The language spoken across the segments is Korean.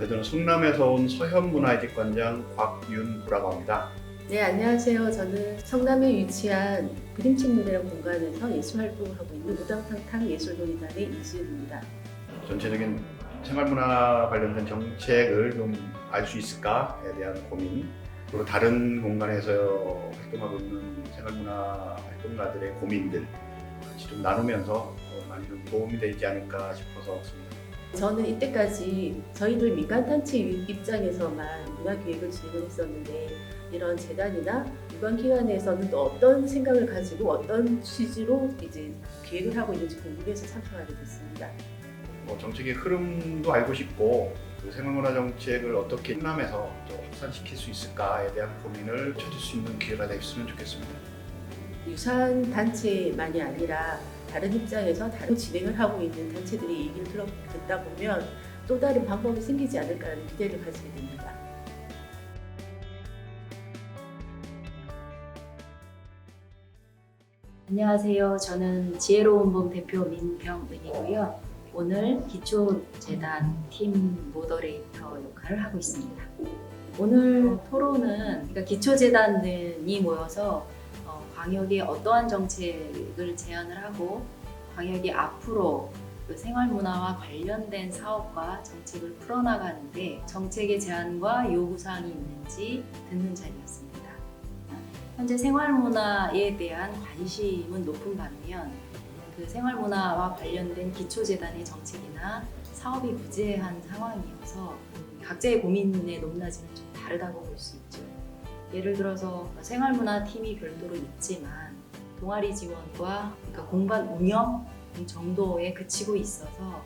네, 저는 성남에서 온 서현문화예술관장 곽윤구라고 합니다. 네, 안녕하세요. 저는 성남에 위치한 그림책문이라는 공간에서 예술활동을 하고 있는 우당탕탕 예술놀이단의 이지은입니다. 전체적인 생활문화 관련된 정책을 좀 알 수 있을까에 대한 고민, 그리고 다른 공간에서 활동하고 있는 생활문화 활동가들의 고민들 같이 좀 나누면서 많이 좀 도움이 되지 않을까 싶어서 왔습니다. 저는 이때까지 저희들 민간단체 입장에서만 문화기획을 진행을 했었는데 이런 재단이나 유관기관에서는 또 어떤 생각을 가지고 어떤 취지로 이제 기획을 하고 있는지 궁금해서 참석하게 됐습니다. 정책의 흐름도 알고 싶고 그 생활문화 정책을 어떻게 성남에서 또 확산시킬 수 있을까에 대한 고민을 찾을 수 있는 기회가 됐으면 좋겠습니다. 유사한 단체만이 아니라 다른 입장에서 다른 진행을 하고 있는 단체들의 얘기를 듣다 보면 또 다른 방법이 생기지 않을까라는 기대를 가지게 됩니다. 안녕하세요. 저는 지혜로운 봄 대표 민병은이고요. 오늘 기초재단 팀 모더레이터 역할을 하고 있습니다. 오늘 토론은 그러니까 기초재단이 모여서 광역에 어떠한 정책을 제안을 하고 광역이 앞으로 그 생활문화와 관련된 사업과 정책을 풀어나가는데 정책의 제안과 요구사항이 있는지 듣는 자리였습니다. 현재 생활문화에 대한 관심은 높은 반면 그 생활문화와 관련된 기초재단의 정책이나 사업이 부재한 상황이어서 각자의 고민의 높낮이는 좀 다르다고 볼 수 있죠. 예를 들어서 생활문화 팀이 별도로 있지만 동아리 지원과 그러니까 공간 운영 정도에 그치고 있어서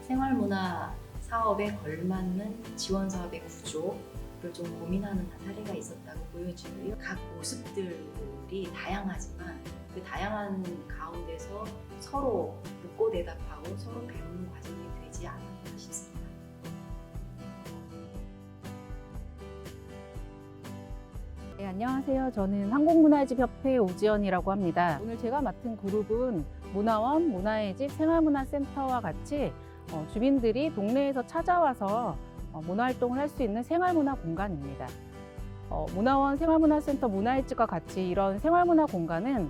생활문화 사업에 걸맞는 지원 사업의 구조를 좀 고민하는 사례가 있었다고 보여지고요. 각 모습들이 다양하지만 그 다양한 가운데서 서로 묻고 대답하고 서로 배우는 과정이 되지 않았나 싶습니다. 네, 안녕하세요. 저는 한국문화집협회 오지연이라고 합니다. 오늘 제가 맡은 그룹은 문화원, 문화의 집, 생활문화센터와 같이 주민들이 동네에서 찾아와서 문화활동을 할 수 있는 생활문화 공간입니다. 문화원, 생활문화센터, 문화의 집과 같이 이런 생활문화 공간은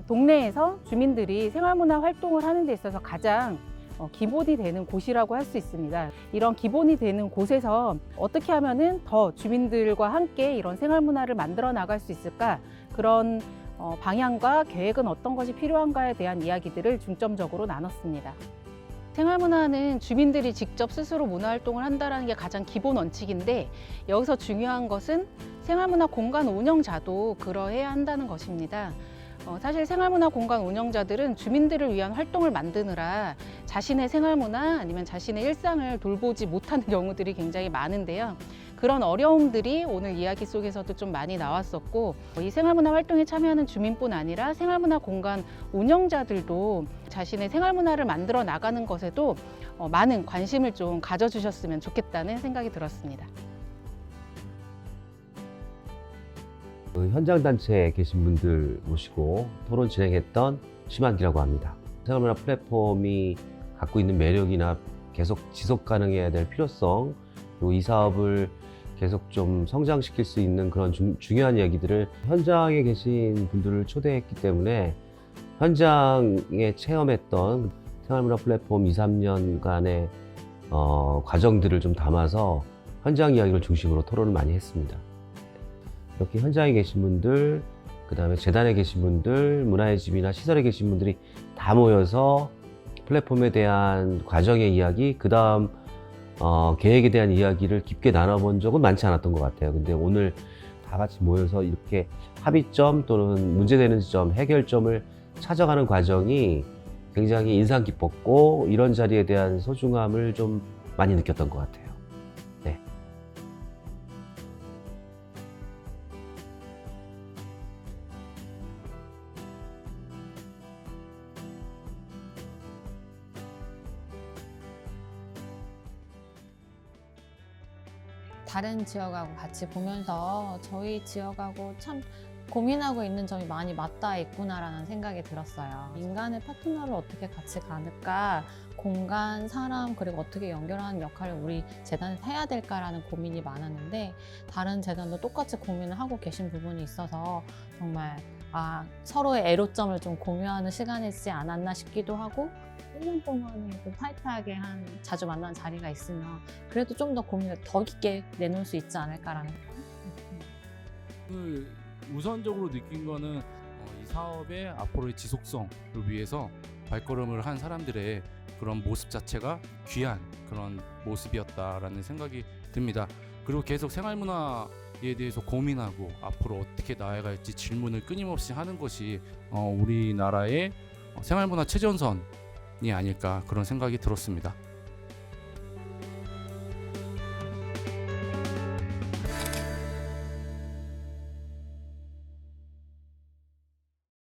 동네에서 주민들이 생활문화 활동을 하는 데 있어서 가장 기본이 되는 곳이라고 할 수 있습니다. 이런 기본이 되는 곳에서 어떻게 하면은 더 주민들과 함께 이런 생활문화를 만들어 나갈 수 있을까? 그런 방향과 계획은 어떤 것이 필요한가에 대한 이야기들을 중점적으로 나눴습니다. 생활문화는 주민들이 직접 스스로 문화활동을 한다는 게 가장 기본 원칙인데 여기서 중요한 것은 생활문화 공간 운영자도 그러해야 한다는 것입니다. 사실 생활문화 공간 운영자들은 주민들을 위한 활동을 만드느라 자신의 생활문화 아니면 자신의 일상을 돌보지 못하는 경우들이 굉장히 많은데요. 그런 어려움들이 오늘 이야기 속에서도 좀 많이 나왔었고 이 생활문화 활동에 참여하는 주민뿐 아니라 생활문화 공간 운영자들도 자신의 생활문화를 만들어 나가는 것에도 많은 관심을 좀 가져주셨으면 좋겠다는 생각이 들었습니다. 현장 단체에 계신 분들 모시고 토론 진행했던 심한기라고 합니다. 생활문화 플랫폼이 갖고 있는 매력이나 계속 지속 가능해야 될 필요성, 그리고 이 사업을 계속 좀 성장시킬 수 있는 그런 중요한 이야기들을 현장에 계신 분들을 초대했기 때문에 현장에 체험했던 생활문화 플랫폼 2, 3년간의 과정들을 좀 담아서 현장 이야기를 중심으로 토론을 많이 했습니다. 이렇게 현장에 계신 분들, 그 다음에 재단에 계신 분들, 문화의 집이나 시설에 계신 분들이 다 모여서 플랫폼에 대한 과정의 이야기, 그 다음 계획에 대한 이야기를 깊게 나눠본 적은 많지 않았던 것 같아요. 근데 오늘 다 같이 모여서 이렇게 합의점 또는 문제되는 지점, 해결점을 찾아가는 과정이 굉장히 인상 깊었고 이런 자리에 대한 소중함을 좀 많이 느꼈던 것 같아요. 네. 다른 지역하고 같이 보면서 저희 지역하고 참 고민하고 있는 점이 많이 맞닿아 있구나라는 생각이 들었어요. 인간의 파트너를 어떻게 같이 가는가, 공간, 사람, 그리고 어떻게 연결하는 역할을 우리 재단에서 해야 될까라는 고민이 많았는데 다른 재단도 똑같이 고민을 하고 계신 부분이 있어서 정말 서로의 애로점을 좀 공유하는 시간이지 않았나 싶기도 하고 1년 동안은 좀 타이트하게 자주 만나는 자리가 있으면 그래도 좀 더 고민을 더 깊게 내놓을 수 있지 않을까라는 오늘 우선적으로 느낀 거는 이 사업의 앞으로의 지속성을 위해서 발걸음을 한 사람들의 그런 모습 자체가 귀한 그런 모습이었다라는 생각이 듭니다. 그리고 계속 생활문화에 대해서 고민하고 앞으로 어떻게 나아갈지 질문을 끊임없이 하는 것이 우리나라의 생활문화 최전선이 아닐까 그런 생각이 들었습니다.